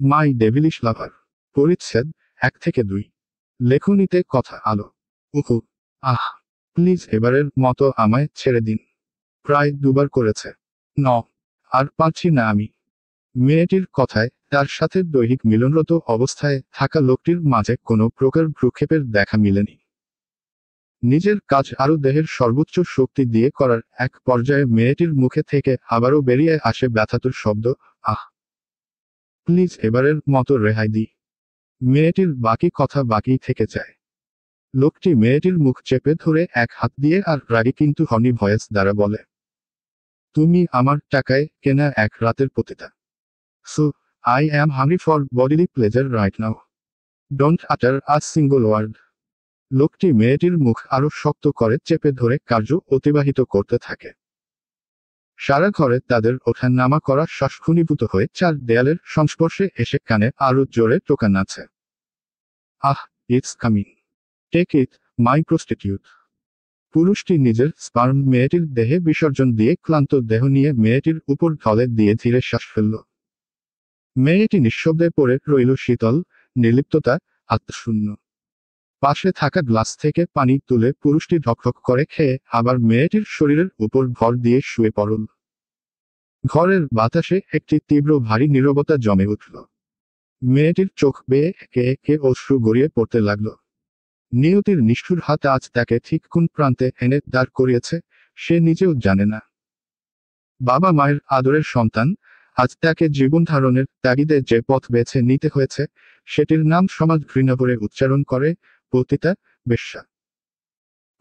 মাই devilish লাভার। পরিচ্ছেদ 1 থেকে 2। লেখনীতে কথা আলো। উহু। আহ। প্লিজ এবারের মতো আমায় ছেড়ে দিন। প্রায় 2বার করেছে। ন। আর পারছি না আমি। মেয়েটির কথায় তার সাথে দৈহিক মিলনরত অবস্থায় থাকা লোকটির মাঝে কোনো প্রকার ভ্রুক্ষেপের দেখা মিলেনি। নিজের কাজ আরও দেহের সর্বোচ্চ শক্তি দিয়ে করার এক পর্যায়ে মেয়েটির মুখে থেকে আবারও বেরিয়ে আসে ব্যথাতুর শব্দ, আহ। প্লিজ এবারের মতো রেহাই দিই। মেয়েটির বাকি কথা বাকি থেকে যায়। লোকটি মেয়েটির মুখ চেপে ধরে এক হাত দিয়ে আর রাগী কিন্তু হনি ভয়েস দ্বারা বলে, তুমি আমার টাকায় কেনা এক রাতের পতিতা। So I am hungry for bodily pleasure right now. Don't আটার আ সিঙ্গল ওয়ার্ড। লোকটি মেয়েটির মুখ আরো শক্ত করে চেপে ধরে কার্য অতিবাহিত করতে থাকে। সারা ঘরে তাদের ওঠা নামা করা শ্বাস ঘনীভূত হয়ে চার দেয়ালের সংস্পর্শে এসে কানে আরো জোরে টোকা নাচে। Ah, it's coming. Take it, my prostitute. পুরুষটি নিজের স্পার্ম মেয়েটির দেহে বিসর্জন দিয়ে ক্লান্ত দেহ নিয়ে মেয়েটির উপর ঢলে দিয়ে ধীরে শ্বাস ফেলল। মেয়েটি নিঃশব্দে পড়ে রইল শীতল, নির্লিপ্ততা, আত্মশূন্য। পাশে থাকা গ্লাস থেকে পানি তুলে পুরুষটি ঢকঢক করে খেয়ে আবার মেয়েটির শরীরের উপর ভর দিয়ে শুয়ে পড়ল। ঘরের বাতাসে একটি তীব্র ভারী নীরবতা জমে উঠল। মেয়েটির চোখ বেয়ে একে একে অশ্রু গড়িয়ে পড়তে লাগল। নিয়তির নিষ্ঠুর হাত আজ তাকে ঠিক কোন প্রান্তে এনে দাঁড় করিয়েছে সে নিজেও জানে না। বাবা মায়ের আদরের সন্তান, আজ তাকে জীবন ধারণের তাগিদে যে পথ বেছে নিতে হয়েছে সেটির নাম সমাজ ঘৃণা করে উচ্চারণ করে, পতিতা, বেশ্যা।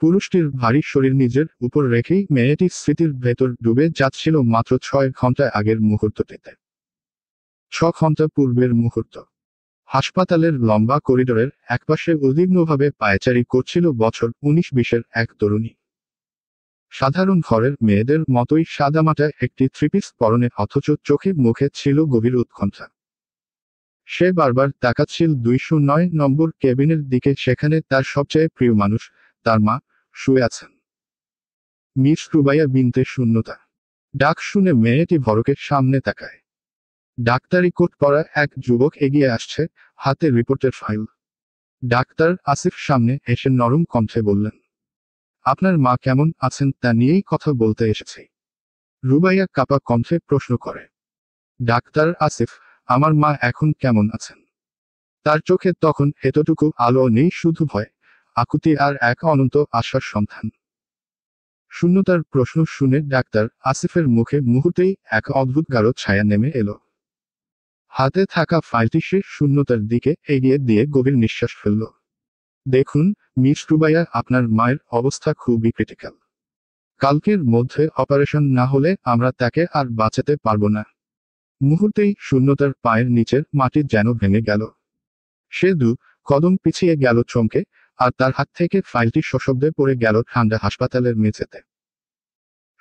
পুরুষটির ভারী শরীর নিজের উপর রেখেই মেয়েটি স্মৃতির ভেতর ডুবে যাচ্ছিল মাত্র 6 ঘন্টা আগের মুহূর্তটিতে। 6 ঘন্টা পূর্বের মুহূর্ত। হাসপাতালের লম্বা করিডোরের একপাশে উদ্বিগ্নভাবে পায়চারি করছিল বছর 19-20-এর এক তরুণী। সাধারণ ঘরের মেয়েদের মতোই সাদামাটা একটি থ্রিপিস পরনে, অথচ চোখে মুখে ছিল গভীর উৎকণ্ঠা। সে বারবার তাকাচ্ছিল 209 নম্বর কেবিনের দিকে, সেখানে তার সবচেয়ে প্রিয় মানুষ, তার মা, শুয়ে আছেন। মিস রুবাইয়া বিনতে শূন্যতা। ডাক শুনে মেয়েটি ভরকের সামনে তাকায়। ডাক্তারি কোট পরা এক যুবক এগিয়ে আসছে, হাতে রিপোর্টের ফাইল। ডাক্তার আসিফ সামনে এসে নরম কণ্ঠে বললেন, আপনার মা কেমন আছেন তা নিয়েই কথা বলতে এসেছি। রুবাইয়া কাপা কণ্ঠে প্রশ্ন করে। ডাক্তার আসিফ, আমার মা এখন কেমন আছেন? তার চোখে তখন এতটুকু আলো নেই, শুধু ভয়, আকুতি আর এক অনন্ত আশার সন্ধান। শূন্যতার প্রশ্ন শুনে ডাক্তার আসিফের মুখে মুহূর্তেই এক অদ্ভুত গাঢ় ছায়া নেমে এলো। হাতে থাকা ফাইলটি সে শূন্যতার দিকে এগিয়ে দিয়ে গভীর নিঃশ্বাস ফেলল। দেখুন, মিস রুবাইয়া, আপনার মায়ের অবস্থা খুবই ক্রিটিক্যাল। কালকের মধ্যে অপারেশন না হলে আমরা তাকে আর বাঁচাতে পারবো না। মুহূর্তেই শূন্যতার পায়ের নিচের মাটি যেন ভেঙে গেল। সে 2 কদম পিছিয়ে গেল চমকে, আর তার হাত থেকে ফাইলটি সশব্দে পড়ে গেল ঠান্ডা হাসপাতালের মেঝেতে।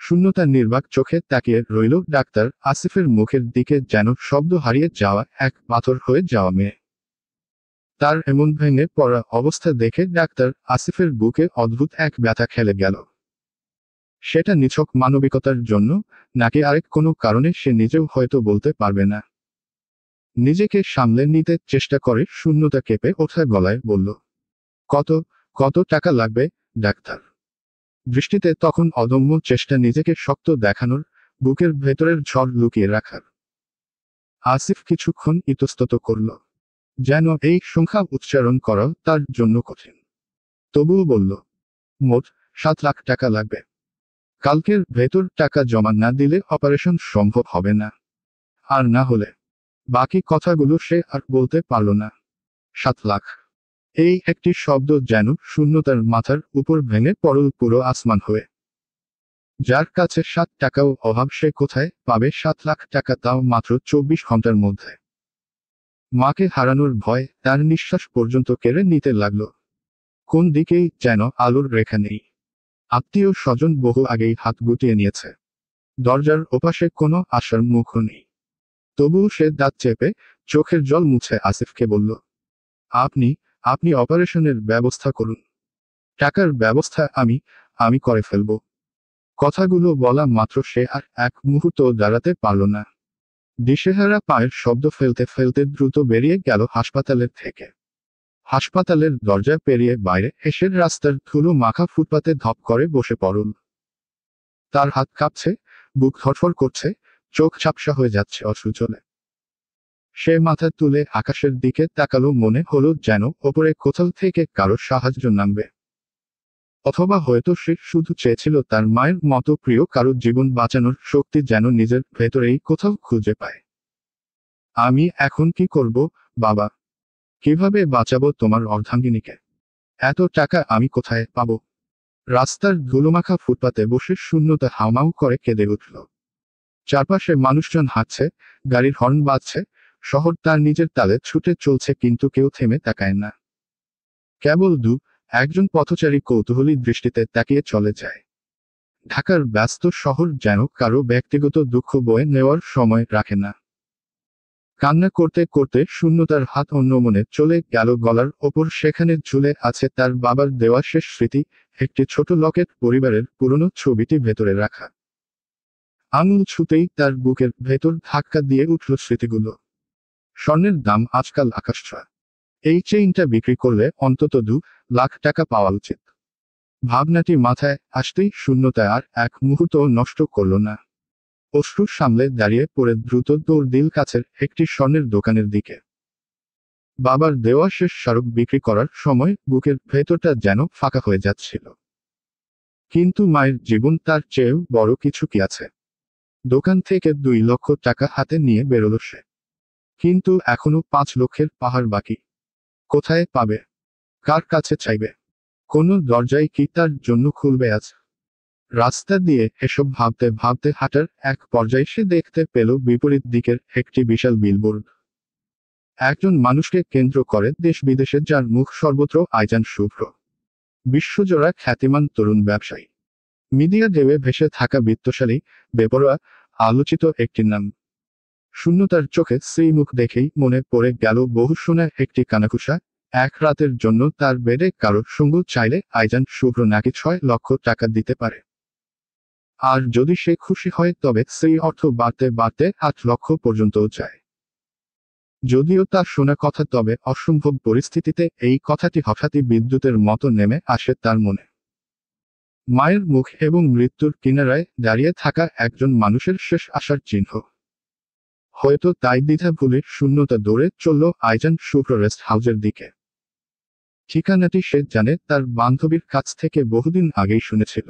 শূন্যতা নির্বাক চোখে তাকিয়ে রইল ডাক্তার আসিফের মুখের দিকে, যেন শব্দ হারিয়ে যাওয়া এক পাথর হয়ে যাওয়া মেয়ে। তার এমন ভেঙে পড়া অবস্থা দেখে ডাক্তার আসিফের বুকে অদ্ভুত এক ব্যথা খেলে গেল। সেটা নিছক মানবিকতার জন্য, নাকি আরেক কোনো কারণে সে নিজেও হয়তো বলতে পারবে না। নিজেকে সামলে নিতে চেষ্টা করে শূন্যতা কেঁপে ওঠা গলায় বলল, কত কত টাকা লাগবে, ডাক্তার? দৃষ্টিতে তখন অদম্য চেষ্টা নিজেকে শক্ত দেখানোর, বুকের ভেতরের ঝড় লুকিয়ে রাখার। আসিফ কিছুক্ষণ ইতস্তত করল, যেন এই সংখ্যা উচ্চারণ করাও তার জন্য কঠিন। তবুও বলল, মোট 7 লাখ টাকা লাগবে। কালকের ভেতর টাকা জমা না দিলে অপারেশন সম্ভব হবে না। আর না হলে। বাকি কথাগুলো সে আর বলতে পারল না। 7 লাখ। এই একটি শব্দ যেন শূন্যতার মাথার উপর ভেঙে পড়ল পুরো আসমান হয়ে। যার কাছে 7 টাকাও অভাব, সে কোথায় পাবে 7 লাখ টাকা, তাও মাত্র 24 ঘন্টার মধ্যে? মাকে হারানোর ভয় তার নিঃশ্বাস পর্যন্ত কেড়ে নিতে লাগল। কোন দিকেই যেন আলোর রেখা নেই। আত্মীয় স্বজন বহু আগেই হাত গুটিয়ে নিয়েছে। দরজার ওপাশে কোনো আশার মুখও নেই। তবুও সে দাঁত চেপে চোখের জল মুছে আসিফকে বলল, আপনি আপনি অপারেশনের ব্যবস্থা করুন। টাকার ব্যবস্থা আমি করে ফেলব। কথাগুলো বলা মাত্র সে আর এক মুহূর্ত দাঁড়াতে পারল না। দিশেহারা পায়ের শব্দ ফেলতে ফেলতে দ্রুত বেরিয়ে গেল হাসপাতালের থেকে। হাসপাতালের দরজা পেরিয়ে বাইরে এসে রাস্তার ধুলো মাখা ফুটপাতে ধপ করে বসে পড়ল। তার হাত কাঁপছে, বুক ধড়ফড় করছে, চোখ ঝাপসা হয়ে যাচ্ছে অসুচলে। সে মাথা তুলে আকাশের দিকে তাকালো, মনে হলো যেন ওপরে কোথাও থেকে কারো সাহায্য নামবে। অথবা হয়তো সে শুধু চেয়েছিল তার মায়ের মতো প্রিয় কারো জীবন বাঁচানোর শক্তি যেন নিজের ভেতরেই কোথাও খুঁজে পায়। আমি এখন কি করব, বাবা? কিভাবে বাঁচাবো তোমার অর্ধাঙ্গিনীকে? এত টাকা আমি কোথায় পাবো? রাস্তার ধুলোমাখা ফুটপাতে বসে শূন্যতা হাউমাউ করে কেঁদে উঠল। চারপাশে মানুষজন হাঁটছে, গাড়ির হর্ন বাজছে, শহর তার নিজের তালে ছুটে চলছে, কিন্তু কেউ থেমে তাকায় না। কেবল একজন পথচারী কৌতূহলী দৃষ্টিতে তাকিয়ে চলে যায়। ঢাকার ব্যস্ত শহর যেন কারো ব্যক্তিগত দুঃখ বয়ে নেওয়ার সময় রাখে না। কান্না করতে করতে শূন্যতার হাত অন্যমনে চলে গেল গলার ওপর। সেখানে ঝুলে আছে তার বাবার দেওয়া শেষ স্মৃতি, একটি ছোট লকেট, পরিবারের পুরনো ছবিটি ভেতরে রাখা। আঙুল ছুতেই তার বুকের ভেতর ধাক্কা দিয়ে উঠল স্মৃতিগুলো। স্বর্ণের দাম আজকাল আকাশছোঁয়া। এই চেইনটা বিক্রি করলে অন্তত 2 লাখ টাকা পাওয়া উচিত। ভাবনাটি মাথায় আসতেই শূন্যতা আর এক মুহূর্ত নষ্ট করল না। অশ্রু সামলে দাঁড়িয়ে পড়ে দ্রুত দৌড় দিল কাছের একটি স্বর্ণের দোকানের দিকে। বাবার দেওয়া শেষ স্মারক বিক্রি করার সময় বুকের ভেতরটা যেন ফাঁকা হয়ে যাচ্ছিল। কিন্তু মায়ের জীবন তার চেয়েও বড় কিছু কি আছে? দোকান থেকে 2 লক্ষ টাকা হাতে নিয়ে বেরোল সে। কিন্তু এখনো 5 লক্ষের পাহাড় বাকি। কোথায় পাবে? কার কাছে চাইবে? কোনো দরজাই কি তার জন্য খুলবে আজ? রাস্তা দিয়ে এসব ভাবতে ভাবতে হাঁটার এক পর্যায়ে সে দেখতে পেল বিপরীত দিকের একটি বিশাল বিলবোর্ড। একজন মানুষকে কেন্দ্র করে দেশ বিদেশে, যার মুখ সর্বত্র, আইজান শুভ্র। বিশ্বজোড়া খ্যাতিমান তরুণ ব্যবসায়ী। মিডিয়া ঢেউয়ে ভেসে থাকা বিত্তশালী, বেপরোয়া, আলোচিত একটি নাম। শূন্যতার চোখে সেই মুখ দেখেই মনে পড়ে গেল বহু শোনা একটি কানাঘুষা। এক রাতের জন্য তার বেডে কারো সঙ্গ চাইলে আইজান শুভ্র নাকি 6 লক্ষ টাকা দিতে পারে। আর যদি সে খুশি হয় তবে সেই অর্থ বাড়তে বাড়তে 8 লক্ষ পর্যন্তও যায়। যদিও তার শোনা কথা, তবে অসম্ভব পরিস্থিতিতে এই কথাটি হঠাৎই বিদ্যুতের মতো নেমে আসে তার মনে। মায়ের মুখ এবং মৃত্যুর কিনারায় দাঁড়িয়ে থাকা একজন মানুষের শেষ আশার চিহ্ন। হয়তো তাই দ্বিধা ভুলে শূন্যতা দৌড়ে চলল আইজান শুভ্র রেস্ট হাউসের দিকে। ঠিকানাটি সে জানে, তার বান্ধবীর কাছ থেকে বহুদিন আগেই শুনেছিল।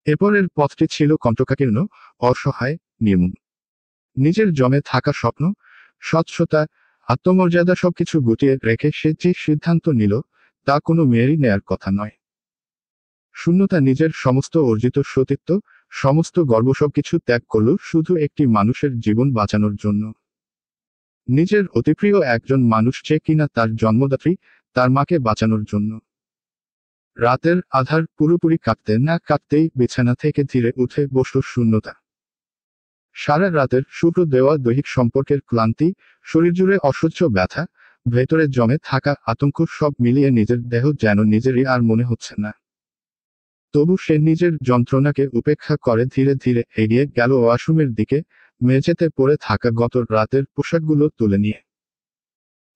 এরপরের পথটি ছিল কণ্টকাকীর্ণ, অসহায়, নির্মম। নিজের জমে থাকা স্বপ্ন, স্বচ্ছতা, আত্মমর্যাদা সবকিছু গুটিয়ে রেখে সে যে সিদ্ধান্ত নিল, তা কোনো মেয়েরই নেয়ার কথা নয়। শূন্যতা নিজের সমস্ত অর্জিত সতীত্ব, সমস্ত গর্ব সবকিছু ত্যাগ করল শুধু একটি মানুষের জীবন বাঁচানোর জন্য। নিজের অতিপ্রিয় একজন মানুষ, যে কিনা তার জন্মদাত্রী, তার মাকে বাঁচানোর জন্য। রাতের আধার পুরোপুরি কাটতে না কাটতেই বিছানা থেকে ধীরে উঠে বসল শূন্যতা। সারা রাতের শুভ্র দেওয়া দৈহিক সম্পর্কের ক্লান্তি, শরীর জুড়ে অসহ্য ব্যথা, ভেতরে জমে থাকা আতঙ্ক, সব মিলিয়ে নিজের দেহ যেন নিজেরই আর মনে হচ্ছে না। তবু সে নিজের যন্ত্রণাকে উপেক্ষা করে ধীরে ধীরে এগিয়ে গেল ওয়াশরুমের দিকে, মেঝেতে পড়ে থাকা গত রাতের পোশাকগুলো তুলে নিয়ে।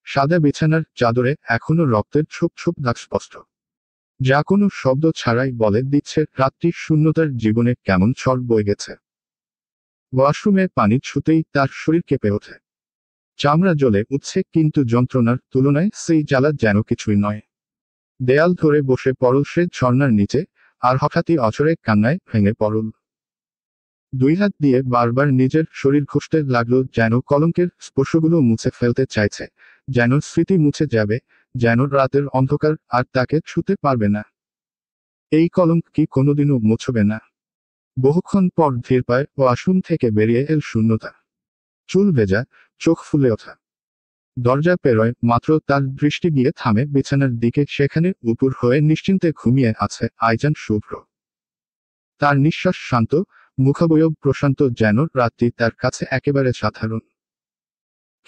সাদা বিছানার চাদরে এখনো রক্তের ছোপ ছোপ দাগ স্পষ্ট, যা কোনো শব্দ ছাড়াই বলে দিচ্ছে রাত্রি শূন্যতার জীবনে কেমন ঝড় বয়ে গেছে। ওয়াশরুমে পানি ছুতেই তার শরীর কেঁপে ওঠে। চামড়া জ্বলে উঠছে, কিন্তু যন্ত্রণার তুলনায় সেই জ্বালা যেন কিছুই নয়। দেয়াল ধরে বসে পড়ল সে ঝর্ণার নিচে, আর হঠাৎই অঝরে কান্নায় ভেঙে পড়ল। 2 হাত দিয়ে বারবার নিজের শরীর ঘষতে লাগলো, যেন কলঙ্কের স্পর্শগুলো মুছে ফেলতে চাইছে, যেন স্মৃতি মুছে যাবে, যেন রাতের অন্ধকার আর তাকে ছুঁতে পারবে না। এই কলঙ্ক কি কোনোদিনও মুছবে না? বহুক্ষণ পর ধীর পায়ে ওয়াশরুম থেকে বেরিয়ে এল শূন্যতা। চুল ভেজা, চোখ ফুলে ওঠা। দরজা পেরোয় মাত্র তার দৃষ্টি গিয়ে থামে বিছানার দিকে। সেখানে উপুর হয়ে নিশ্চিন্তে ঘুমিয়ে আছে আইজান শুভ্র। তার নিঃশ্বাস শান্ত, মুখাবয়ব প্রশান্ত, যেন রাত্রি তার কাছে একেবারে সাধারণ।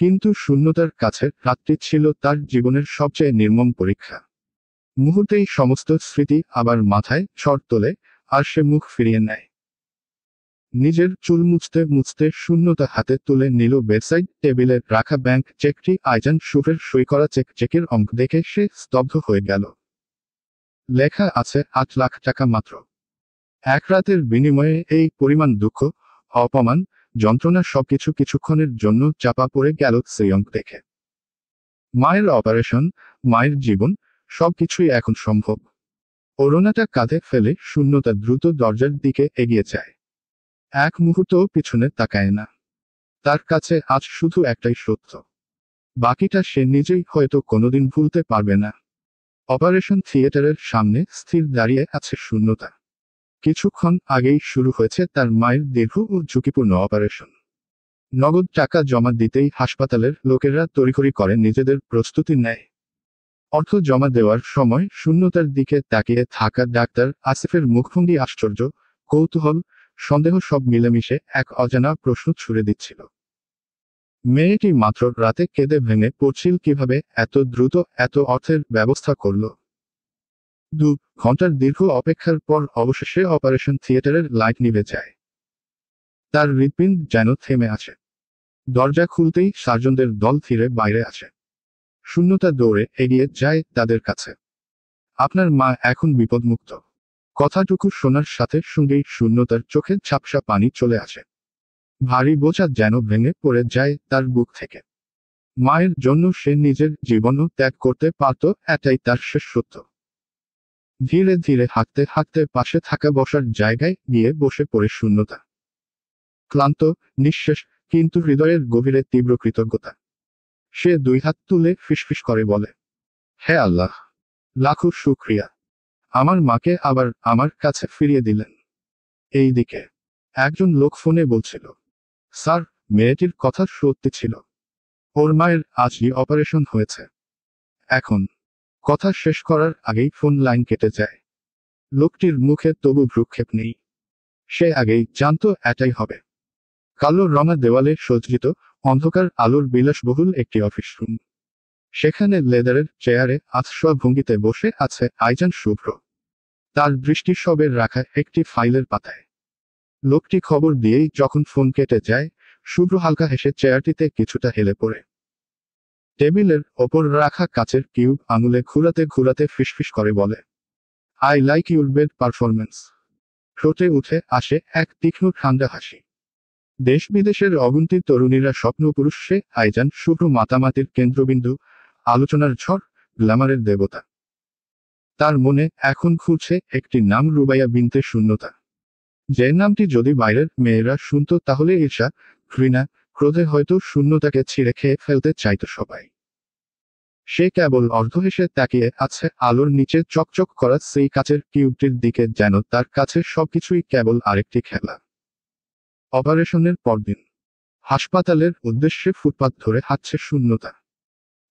কিন্তু শূন্যতার কাছে রাত্রি ছিল তার জীবনের সবচেয়ে নির্মম পরীক্ষা। মুহূর্তেই সমস্ত স্মৃতি আবার মাথায় ঝড় তোলে, আর সে মুখ ফিরিয়ে নেয়। নিজের চুল মুছতে মুছতে শূন্যতা হাতে তুলে নিল বেডসাইড টেবিলে রাখা ব্যাংক চেকটি। আইজান শুভ্রের সই করা চেকের অঙ্ক দেখে সে স্তব্ধ হয়ে গেল। লেখা আছে 8 লাখ টাকা মাত্র। এক রাতের বিনিময়ে এই পরিমাণ দুঃখ, অপমান, যন্ত্রণা সবকিছু কিছুক্ষণের জন্য চাপা পড়ে গেল সেই অঙ্ক দেখে। মায়ের অপারেশন, মায়ের জীবন, সবকিছুই এখন সম্ভব। ওড়নাটা কাঁধে ফেলে শূন্যতা দ্রুত দরজার দিকে এগিয়ে যায়। এক মুহূর্তও পিছনে তাকায় না। তার কাছে আজ শুধু একটাই সত্য, বাকিটা সে নিজেই হয়তো কোনোদিন ভুলতে পারবে না। অপারেশন থিয়েটারের সামনে স্থির দাঁড়িয়ে আছে শূন্যতা। কিছুক্ষণ আগেই শুরু হয়েছে তার মায়ের দীর্ঘ ও ঝুঁকিপূর্ণ অপারেশন। নগদ টাকা জমা দিতেই হাসপাতালের লোকেরা তড়িঘড়ি করে নিজেদের প্রস্তুতি নেয়। অর্থ জমা দেওয়ার সময় শূন্যতার দিকে তাকিয়ে থাকা ডাক্তার আসিফের মুখভঙ্গি আশ্চর্য, কৌতূহল, সন্দেহ সব মিলেমিশে এক অজানা প্রশ্ন ছুড়ে দিচ্ছিল। মেয়েটি মাত্র রাতে কেঁদে ভেঙে পড়ছিল, কিভাবে এত দ্রুত এত অর্থের ব্যবস্থা করল? 2 ঘন্টার দীর্ঘ অপেক্ষার পর অবশেষে অপারেশন থিয়েটারের লাইট নিভে যায়। তার হৃৎপিণ্ড যেন থেমে আছে। দরজা খুলতেই সার্জনদের দল ফিরে বাইরে আসে। শূন্যতা দৌড়ে এগিয়ে যায় তাদের কাছে। আপনার মা এখন বিপদমুক্ত। কথাটুকু শোনার সাথে সঙ্গেই শূন্যতার চোখে ঝাপসা পানি চলে আসে। ভারী বোঝা যেন ভেঙে পড়ে যায় তার বুক থেকে। মায়ের জন্য সে নিজের জীবনও ত্যাগ করতে পারত, এটাই তার শেষ সত্য। ধীরে ধীরে হাঁটতে হাঁটতে পাশে থাকা বসার জায়গায় গিয়ে বসে পড়ে শূন্যতা। ক্লান্ত, নিঃশেষ, কিন্তু হৃদয়ের গভীরে তীব্র কৃতজ্ঞতা। সে 2 হাত তুলে ফিসফিস করে বলে, হে আল্লাহ, লাখো শুকরিয়া, আমার মাকে আবার আমার কাছে ফিরিয়ে দিলেন। এই দিকে একজন লোক ফোনে বলছিল, স্যার, মেয়েটির কথা সত্যি ছিল। ওর মায়ের আজই অপারেশন হয়েছে। এখন কথা শেষ করার আগেই ফোন লাইন কেটে যায়। লোকটির মুখে তবু ভ্রুক্ষেপ নেই। সে আগেই জানতো এটাই হবে। কালো রঙা দেওয়ালে সজ্জিত, অন্ধকার আলোর বিলাসবহুল একটি অফিস রুম। সেখানে লেদারের চেয়ারে আধশোয়া ভঙ্গিতে বসে আছে আইজান শুভ্র। তার দৃষ্টি সবে রাখা একটি ফাইলের পাতায়। লোকটি খবর দিয়েই যখন ফোন কেটে যায়, শুভ্র হালকা হেসে চেয়ারটিতে কিছুটা হেলে পড়ে। টেবিলের ওপর রাখা কাচের কিউব আঙুলে ঘুরাতে ঘুরাতে ফিসফিস করে বলে, I like your bed performance. ঠোঁটে উঠে আসে এক তীক্ষ্ণ ঠান্ডা হাসি। দেশ বিদেশের অগুন্তি তরুণীরা স্বপ্নপুরুষ সে আইজান শুভ্র মাতামাতির কেন্দ্রবিন্দু, আলোচনার ঝড়, গ্ল্যামারের দেবতা। তার মনে এখন ঘুরছে একটি নাম, রুবাইয়া বিনতে শূন্যতা। যে নামটি যদি বাইরের মেয়েরা শুনত তাহলে ঈর্ষা, ঘৃণা, ক্রোধে হয়তো শূন্যতাকে ছিঁড়ে খেয়ে ফেলতে চাইত সবাই। সে কেবল অর্ধহেসে তাকিয়ে আছে আলোর নিচে চকচক করা সেই কাচের কিউবটির দিকে, যেন তার কাছে সবকিছুই কেবল আরেকটি খেলা। অপারেশনের পরদিন হাসপাতালের উদ্দেশ্যে ফুটপাত ধরে হাঁটছে শূন্যতা।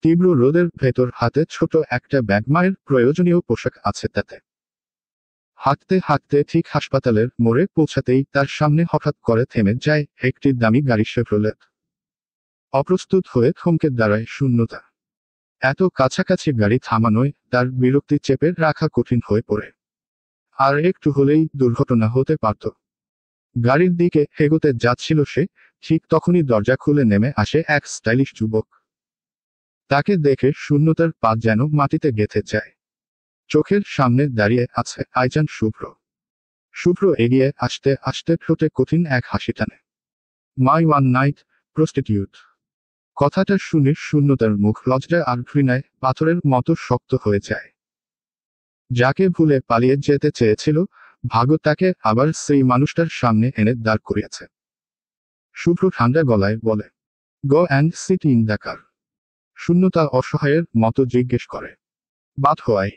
তীব্র রোদের ভেতর হাতে ছোট একটা ব্যাগ, মায়ের প্রয়োজনীয় পোশাক আছে তাতে। হাঁটতে হাঁটতে ঠিক হাসপাতালের মোড়ে পৌঁছাতেই তার সামনে হঠাৎ করে থেমে যায় একটি দামি গাড়ি, শেভ্রলেট। অপ্রস্তুত হয়ে থমকে দাঁড়ায় শূন্যতা। এত কাছাকাছি গাড়ি থামানোয় তার বিরক্তি চেপে রাখা কঠিন হয়ে পড়ে। আর একটু হলেই দুর্ঘটনা হতে পারত। গাড়ির দিকে এগোতে যাচ্ছিল সে, ঠিক তখনই দরজা খুলে নেমে আসে এক স্টাইলিশ যুবক। তাকে দেখে শূন্যতার পা যেন মাটিতে গেঁথে যায়। চোখের সামনে দাঁড়িয়ে আছে আইজান শুভ্র। শুভ্র এগিয়ে আসতে আসতে ঠোঁটে কঠিন এক হাসি টানে। মাই ওয়ান নাইট প্রস্টিটিউট। কথাটা শুনে শূন্যতার মুখ লজ্জা আর ঘৃণায় পাথরের মতো শক্ত হয়ে যায়। যাকে ভুলে পালিয়ে যেতে চেয়েছিল, ভাগ্য তাকে আবার সেই মানুষটার সামনে এনে দাঁড় করিয়েছে। শুভ্র ঠান্ডা গলায় বলে, go and sit in the car. শূন্যতা অসহায়ের মতো জিজ্ঞেস করে, বাট হোয়াই?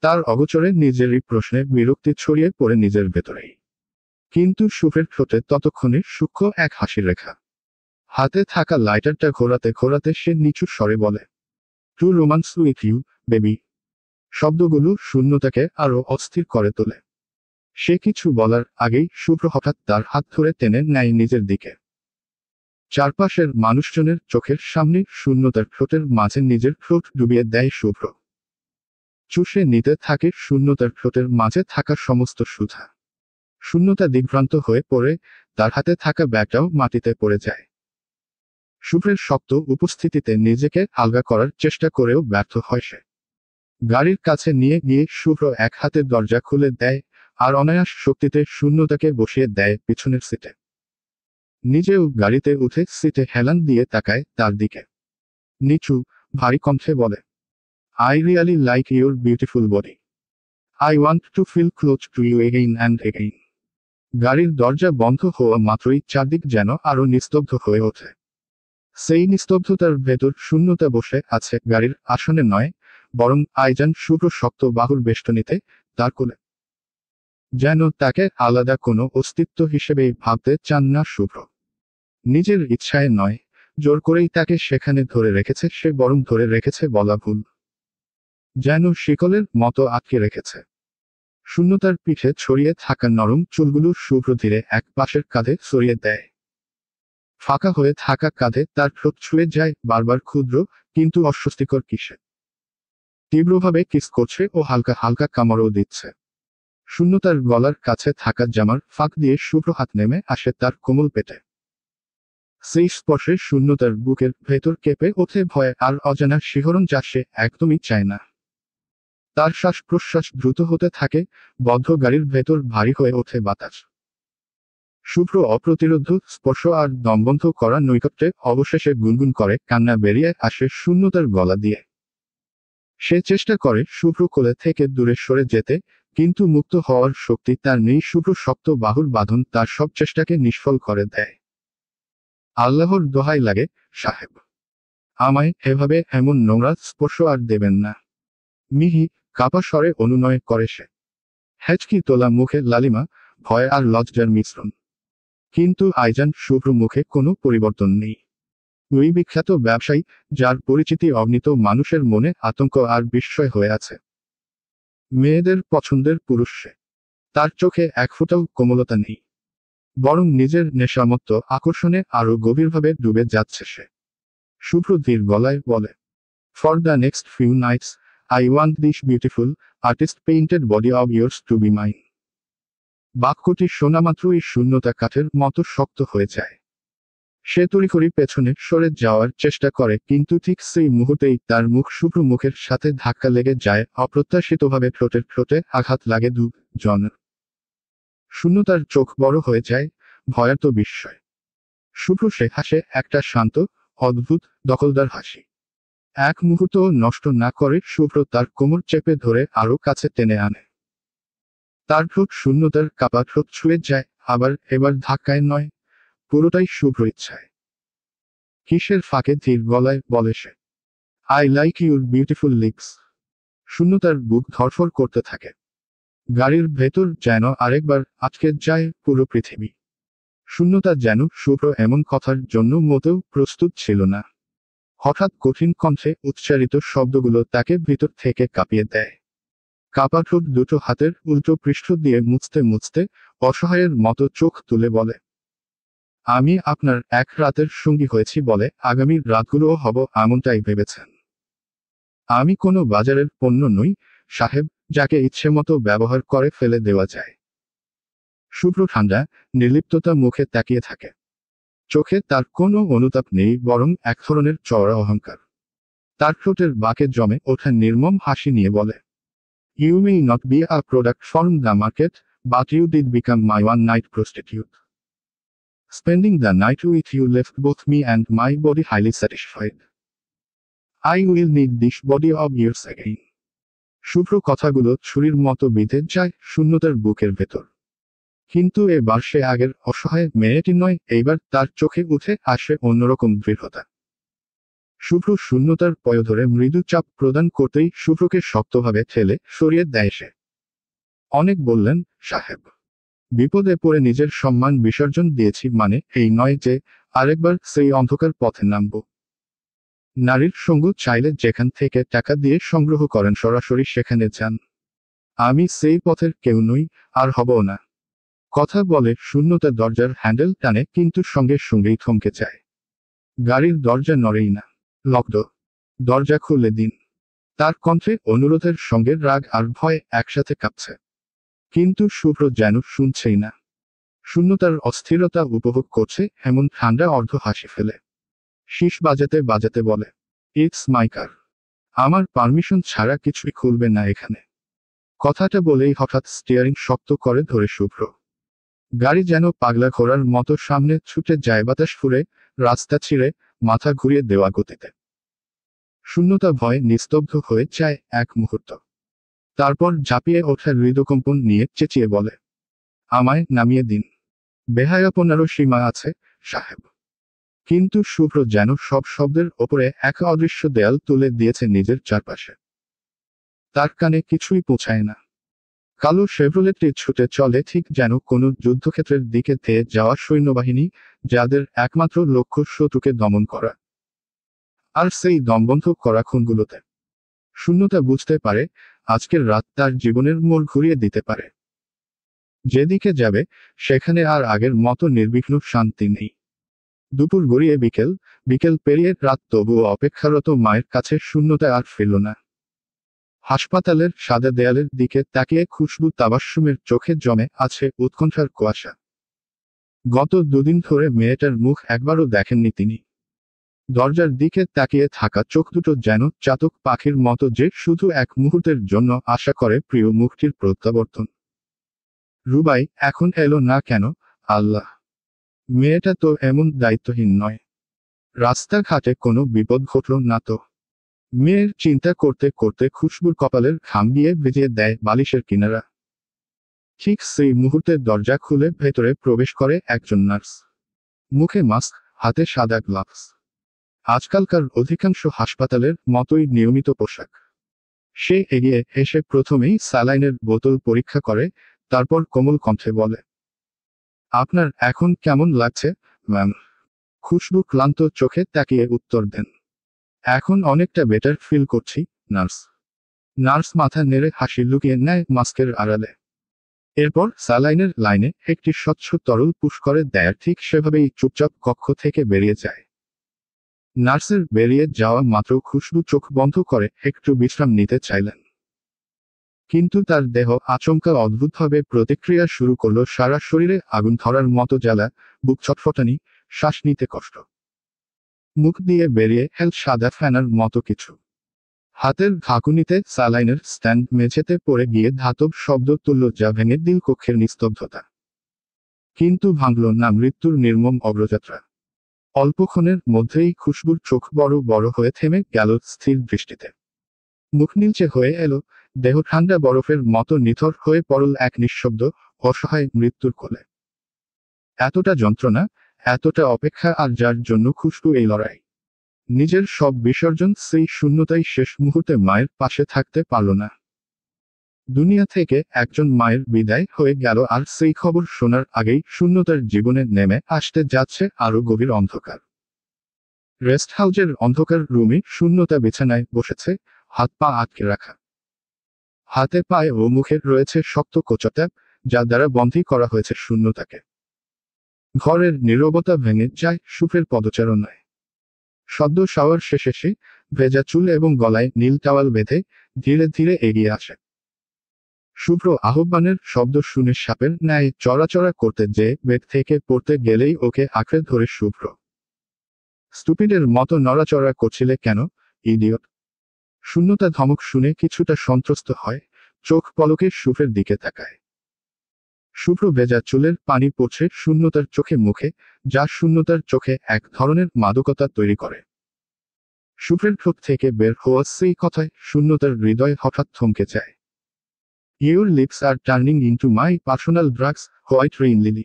তার অগোচরে নিজেরই প্রশ্নে বিরক্তি ছড়িয়ে পড়ে নিজের ভেতরেই। কিন্তু শুভ্রের ঠোঁটে ততক্ষণে সূক্ষ্ম এক হাসির রেখা। হাতে থাকা লাইটারটা ঘোরাতে ঘোরাতে সে নিচু স্বরে বলে, to romance with you, baby. শব্দগুলো শূন্যতাকে আরো অস্থির করে তোলে। সে কিছু বলার আগেই শুভ্র হঠাৎ তার হাত ধরে টেনে নেয় নিজের দিকে। চারপাশের মানুষজনের চোখের সামনে শূন্যতার ঠোঁটের মাঝে নিজের ঠোঁট ডুবিয়ে দেয় শুভ্র। চুষে নিতে থাকে শূন্যতার ঠোঁটের মাঝে থাকা সমস্ত সুধা। শূন্যতা দিগ্ভ্রান্ত হয়ে পড়ে, তার হাতে থাকা ব্যাগটাও মাটিতে পড়ে যায়। শুভ্রের শক্ত উপস্থিতিতে নিজেকে আলগা করার চেষ্টা করেও ব্যর্থ হয় সে। গাড়ির কাছে নিয়ে গিয়ে শুভ্র এক হাতে দরজা খুলে দেয় আর অনায়াস শক্তিতে শূন্যতাকে বসিয়ে দেয় পিছনের সিটে। নিজেও গাড়িতে উঠে সিটে হেলান দিয়ে তাকায় তার দিকে। নিচু ভারী কণ্ঠে বলে, I really like your beautiful body. I want to feel close to you again and again. গাড়ির দরজা বন্ধ হওয়া মাত্রই চারদিক যেন আরো নিস্তব্ধ হয়ে ওঠে। সেই নিস্তব্ধতার ভেতর শূন্যতা বসে আছে গাড়ির আসনে নয়, বরং আইজান শুভ্র শক্ত বাহুর বেষ্টনীতে, তার কোলে। যেন তাকে আলাদা কোনো অস্তিত্ব হিসেবেই ভাবতে চান না শুভ্র। নিজের ইচ্ছায় নয়, জোর করেই তাকে সেখানে ধরে রেখেছে সে, বরং ধরে রেখেছে বলা ভুল। যেন শিকলের মতো আটকে রেখেছে। শূন্যতার পিঠে ছড়িয়ে থাকা নরম চুলগুলো শুভ্র ধীরে এক পাশের কাঁধে সরিয়ে দেয়। ফাঁকা হয়ে থাকা কাঁধে তার ঠোঁট ছুঁয়ে যায় বারবার, ক্ষুদ্র কিন্তু অস্বস্তিকর কিসে। তীব্রভাবে কিস করছে ও হালকা হালকা কামড়ও দিচ্ছে। শূন্যতার গলার কাছে থাকা জামার ফাঁক দিয়ে শুভ্র হাত নেমে আসে তার কোমল পেটে। সেই স্পর্শে শূন্যতার বুকের ভেতর কেঁপে ওঠে ভয় আর অজানা শিহরণ, যা সে একদমই চায় না। তার শ্বাস প্রশ্বাস দ্রুত হতে থাকে, বদ্ধ গাড়ির ভেতর ভারী হয়ে ওঠে বাতাস। শুভ্র অপ্রতিরোধ স্পর্শ আর দমবন্ধ করা নৈকট্যে অবশেষে গুনগুন করে কান্না বেরিয়ে আসে শূন্যতার গলা দিয়ে। সে চেষ্টা করে শুভ্র কোলে থেকে দূরে সরে যেতে, কিন্তু মুক্ত হওয়ার শক্তি তার নেই। শুভ্র শক্ত বাহুর বাঁধন তার সব চেষ্টাকে নিষ্ফল করে দেয়। আল্লাহর দোহাই লাগে, সাহেব, আমায় এভাবে এমন নোংরা স্পর্শ আর দেবেন না। মিহি কাপা স্বরে অনুনয় করে সে। হেঁচকি তোলা মুখে লালিমা, ভয় আর লজ্জার মিশ্রণ। কিন্তু আইজান শুভ্র মুখে কোনো পরিবর্তন নেই। ওই বিখ্যাত ব্যবসায়ী, যার পরিচিতি অগণিত মানুষের মনে আতঙ্ক আর বিস্ময় হয়ে আছে। মেয়েদের পছন্দের পুরুষ সে। তার চোখে এক ফোঁটাও কোমলতা নেই, বরং নিজের নেশামত্ত আকর্ষণে আরো গভীরভাবে ডুবে যাচ্ছে সে। শুভ্র ধীর গলায় বলে, for the next few nights I want this beautiful artist painted body of yours to be mine. বাক্যটি শোনামাত্রই শূন্যতা কাঠের মতো শক্ত হয়ে যায়। সে তড়িঘড়ি পেছনে সরে যাওয়ার চেষ্টা করে, কিন্তু ঠিক সেই মুহূর্তেই তার মুখ শুভ্র মুখের সাথে ধাক্কা লেগে যায়। অপ্রত্যাশিতভাবে ঠোঁটের ঠোঁটে আঘাত লাগে দুজনের। শূন্যতার চোখ বড় হয়ে যায়, ভয়ার্ত বিস্ময়। শুভ্র সে হাসে, একটা শান্ত, অদ্ভুত, দখলদার হাসি। এক মুহূর্ত নষ্ট না করে শুভ্র তার কোমর চেপে ধরে আরো কাছে টেনে আনে। তার ঠোঁট শূন্যতার কাপা ঠোঁট ছুঁয়ে যায়, এবার ধাক্কায় নয়, পুরোটাই শুভ্র ইচ্ছায়। কিসের ফাঁকে ধীর গলায় বলে সে, I like your beautiful lips. শূন্যতার বুক ধড়ফড় করতে থাকে। গাড়ির ভেতর যেন আরেকবার আটকে যায় পুরো পৃথিবী। শূন্যতা যেন শুভ্র এমন কথার জন্য মোটেও প্রস্তুত ছিল না। হঠাৎ কঠিন কণ্ঠে উচ্চারিত শব্দগুলো তাকে ভিতর থেকে কাঁপিয়ে দেয়। কাপা ঠোঁট দুটো হাতের উল্টো পৃষ্ঠ দিয়ে মুছতে মুছতে অসহায়ের মতো চোখ তুলে বলে, আমি আপনার এক রাতের সঙ্গী হয়েছি বলে আগামী রাতগুলোও হব এমনটাই ভেবেছেন? আমি কোনো বাজারের পণ্য নই, সাহেব, যাকে ইচ্ছেমতো ব্যবহার করে ফেলে দেওয়া যায়। শুভ্র ঠান্ডা নির্লিপ্ততা মুখে তাকিয়ে থাকে। চোখে তার কোনো অনুতাপ নেই, বরং এক ধরনের চওড়া অহংকার। তার ঠোঁটের বাঁকে জমে ওঠা নির্মম হাসি নিয়ে বলে, you may not be a product from the market, but you did become my one night prostitute. Spending the night with you left both me and my body highly satisfied. I will need this body of yours again. শুভ্র কথাগুলো ছুরির মতো বিঁধে যায় শূন্যতার বুকের ভেতর। কিন্তু এবার সে আগের অসহায় মেয়েটি নয়, এইবার তার চোখে উঠে আসে অন্যরকম দৃঢ়তা। শুভ্র শূন্যতার পয়োধরে মৃদু চাপ প্রদান করতেই শুভ্রকে শক্তভাবে ঠেলে সরিয়ে দেয় সে। অনেক বললেন, সাহেব। বিপদে পড়ে নিজের সম্মান বিসর্জন দিয়েছি মানে এই নয় যে আরেকবার সেই অন্ধকার পথে নামব। নারীর সঙ্গ চাইলে যেখান থেকে টাকা দিয়ে সংগ্রহ করেন সরাসরি সেখানে যান। আমি সেই পথের কেউ নই, আর হবও না। কথা বলে শূন্যতা দরজার হ্যান্ডেল টানে, কিন্তু সঙ্গে সঙ্গেই থমকে যায়। গাড়ির দরজা নড়েই না। লকড। দরজা খুলে দিন। তার কণ্ঠে অনুরোধের সঙ্গে রাগ আর ভয় একসাথে কাঁপছে। কিন্তু শুভ্র যেন শুনছেই না। শূন্যতার অস্থিরতা উপভোগ করছে এমন ঠান্ডা অর্ধ হাসি ফেলে শীষ বাজাতে বাজাতে বলে, ইটস মাই কার। আমার পারমিশন ছাড়া কিছুই খুলবে না এখানে। কথাটা বলেই হঠাৎ স্টিয়ারিং শক্ত করে ধরে শুভ্র। গাড়ি যেন পাগলা ঘোড়ার মতো সামনে ছুটে যায় বাতাস ফুরে, রাস্তা ছিঁড়ে, মাথা ঘুরিয়ে দেওয়া গতিতে। শূন্যতা ভয়ে নিস্তব্ধ হয়ে যায় এক মুহূর্ত। তারপর ঝাঁপিয়ে ওঠা হৃদকম্পন নিয়ে চেঁচিয়ে বলে, আমায় নামিয়ে দিন। বেহায়াপনারও সীমা আছে, সাহেব। কিন্তু শুভ্র যেন সব শব্দের ওপরে এক অদৃশ্য দেয়াল তুলে দিয়েছে নিজের চারপাশে। তার কানে কিছুই পৌঁছায় না। কালো শেভ্রোলেটটি ছুটে চলে ঠিক যেন কোনো যুদ্ধক্ষেত্রের দিকে ধেয়ে যাওয়া সৈন্যবাহিনী, যাদের একমাত্র লক্ষ্য শত্রুকে দমন করা। আর সেই দমবন্ধ করা খুনগুলোতে শূন্যতা বুঝতে পারে, আজকের রাত তার জীবনের মোড় ঘুরিয়ে দিতে পারে। যেদিকে যাবে সেখানে আর আগের মতো নির্বিঘ্ন শান্তি নেই। দুপুর গড়িয়ে বিকেল, বিকেল পেরিয়ে রাত, তবুও অপেক্ষারত মায়ের কাছে শূন্যতা আর ফিরল না। হাসপাতালের সাদা দেয়ালের দিকে তাকিয়ে খুশবু তাবাস্সুমের চোখে জমে আছে উৎকণ্ঠার কুয়াশা। গত দুদিন ধরে মেয়েটার মুখ একবারও দেখেননি তিনি। দরজার দিকে তাকিয়ে থাকা চোখ দুটো যেন চাতক পাখির মতো, যে শুধু এক মুহূর্তের জন্য আশা করে প্রিয় মুখটির প্রত্যাবর্তন। রুবাই এখন এলো না কেন, আল্লাহ? মেয়েটা তো এমন দায়িত্বহীন নয়। রাস্তাঘাটে কোনো বিপদ ঘটল না তো? মেয়ের চিন্তা করতে করতে খুশবুর কপালের ঘাম গিয়ে ভিজিয়ে দেয় বালিশের কিনারা। ঠিক সেই মুহূর্তে দরজা খুলে ভেতরে প্রবেশ করে একজন নার্স। মুখে মাস্ক, হাতে সাদা গ্লাভস। আজকালকার অধিকাংশ হাসপাতালের মতোই নিয়মিত পোশাক। সে এগিয়ে এসে প্রথমেই স্যালাইনের বোতল পরীক্ষা করে, তারপর কোমল কণ্ঠে বলে, আপনার এখন কেমন লাগছে, ম্যাম? খুশবু ক্লান্ত চোখে তাকিয়ে উত্তর দেন, এখন অনেকটা বেটার ফিল করছি, নার্স। নার্স মাথা নেড়ে হাসি লুকিয়ে নেয় মাস্কের আড়ালে। এরপর স্যালাইনের লাইনে একটি স্বচ্ছ তরল পুশ করে দেয়, ঠিক সেভাবেই চুপচাপ কক্ষ থেকে বেরিয়ে যায়। নার্সের বেরিয়ে যাওয়া মাত্র খুশবু চোখ বন্ধ করে একটু বিশ্রাম নিতে চাইলেন। কিন্তু তার দেহ আচমকা অদ্ভুতভাবে প্রতিক্রিয়া শুরু করল, সারা শরীরে আগুন ধরার মতো জ্বালা, বুক ছটফটানি, শ্বাস নিতে কষ্ট। মুখ দিয়ে বেরিয়ে এল সাদা ফ্যানার মতো কিছু। হাতের ঝাঁকুনিতে স্যালাইনের স্ট্যান্ড মেঝেতে পড়ে গিয়ে ধাতব শব্দ তুলল, যা ভেঙে দিল কক্ষের নিস্তব্ধতা। কিন্তু ভাঙল না মৃত্যুর নির্মম অগ্রযাত্রা। অল্পক্ষণের মধ্যেই খুশবুর চোখ বড় বড় হয়ে থেমে গেল স্থির দৃষ্টিতে। মুখ নীলচে হয়ে এলো, দেহ ঠান্ডা বরফের মতো নিথর হয়ে পড়ল এক নিঃশব্দ, অসহায় মৃত্যুর কোলে। এতটা যন্ত্রণা, এতটা অপেক্ষা, আর যার জন্য খুশবু এই লড়াই। নিজের সব বিসর্জন, সেই শূন্যতাই শেষ মুহূর্তে মায়ের পাশে থাকতে পারল না। দুনিয়া থেকে একজন মায়ের বিদায় হয়ে গেল, আর সেই খবর শোনার আগেই শূন্যতার জীবনে নেমে আসতে যাচ্ছে আরো গভীর অন্ধকার। রেস্ট হাউজের অন্ধকার রুমে শূন্যতা বিছানায় বসেছে, হাত পা আটকে রাখা। হাতে পায়ে ও মুখে রয়েছে শক্ত কোচট্যাপ, যা দ্বারা বন্দী করা হয়েছে শূন্যতাকে। ঘরের নীরবতা ভেঙে যায় শুভ্রের পদচারণায়। সদ্য শাওয়ার শেষে সে ভেজা চুল এবং গলায় নীল টাওয়াল বেঁধে ধীরে ধীরে এগিয়ে আসে। শুভ্র আহ্বানের শব্দ শুনে সাপের ন্যায় চড়াচড়া করতে যে বেড থেকে পড়তে গেলেই ওকে আঁকড়ে ধরে শুভ্র। স্টুপিডের মতো নড়াচড়া করছিলে কেন, ইডিয়ট? শূন্যতা ধমক শুনে কিছুটা সন্ত্রস্ত হয়, চোখ পলকে শুভ্রের দিকে তাকায়। শুভ্র ভেজা চুলের পানি পড়ছে শূন্যতার চোখে মুখে, যা শূন্যতার চোখে এক ধরনের মাদকতা তৈরি করে। শুভ্রের ঠোঁট থেকে বের হওয়া সেই কথায় শূন্যতার হৃদয় হঠাৎ থমকে যায়। Your lips are turning into my personal drugs, white rain lily.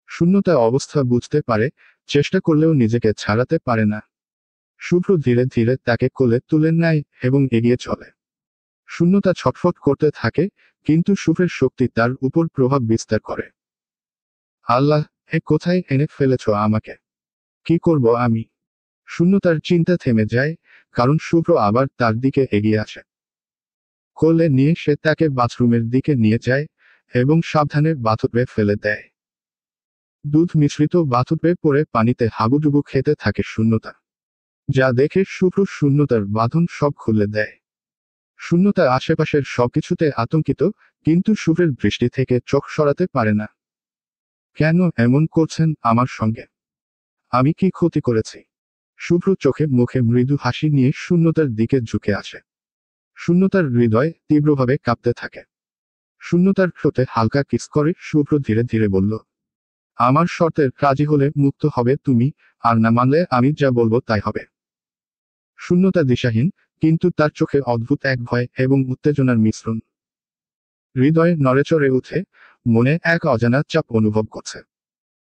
শূন্যতা অবস্থা বুঝতে পারে, চেষ্টা করলেও নিজেকে ছাড়াতে পারে না। শুভ্র ধীরে ধীরে তাকে কোলে তুলে নেয় এবং এগিয়ে চলে। শূন্যতা ছটফট করতে থাকে, কিন্তু শুভ্রের শক্তি তার উপর প্রভাব বিস্তার করে। আল্লাহ, কোথায় এনে ফেলেছ আমাকে? কি করব আমি? শূন্যতার চিন্তা থেমে যায়, কারণ শুভ্র আবার তার দিকে এগিয়ে আসে। কোলে নিয়ে সে তাকে বাথরুমের দিকে নিয়ে যায় এবং সাবধানে বাথটবে ফেলে দেয়। দুধ মিশ্রিত বাথটবে পরে পানিতে হাবুডুবু খেতে থাকে শূন্যতা, যা দেখে শুভ্র শূন্যতার বাঁধন সব খুলে দেয়। শূন্যতা আশেপাশের সবকিছুতে আতঙ্কিত, কিন্তু শুভ্রের দৃষ্টি থেকে চোখ সরাতে পারে না। কেন এমন করছেন আমার সঙ্গে? আমি কি ক্ষতি করেছি? শুভ্র চোখে মুখে মৃদু হাসি নিয়ে শূন্যতার দিকে ঝুঁকে আসে। শূন্যতার হৃদয় তীব্রভাবে কাঁপতে থাকে। শূন্যতার ঠোঁটে হালকা কিস করে শুভ্র ধীরে ধীরে বলল, আমার শর্তে রাজি হলে মুক্ত হবে তুমি, আর না মানলে আমি যা বলবো তাই হবে। শূন্যতা দিশাহীন, কিন্তু তার চোখে অদ্ভুত এক ভয় এবং উত্তেজনার মিশ্রণ। হৃদয়ে নড়েচড়ে উঠে, মনে এক অজানা চাপ অনুভব করছে।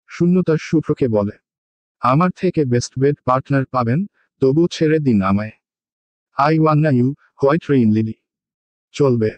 শূন্যতা শুভ্রকে বলে, আমার থেকে বেস্ট বেড পার্টনার পাবেন, তবু ছেড়ে দিন আমায়। I wanna you, white rain lily. চলবে।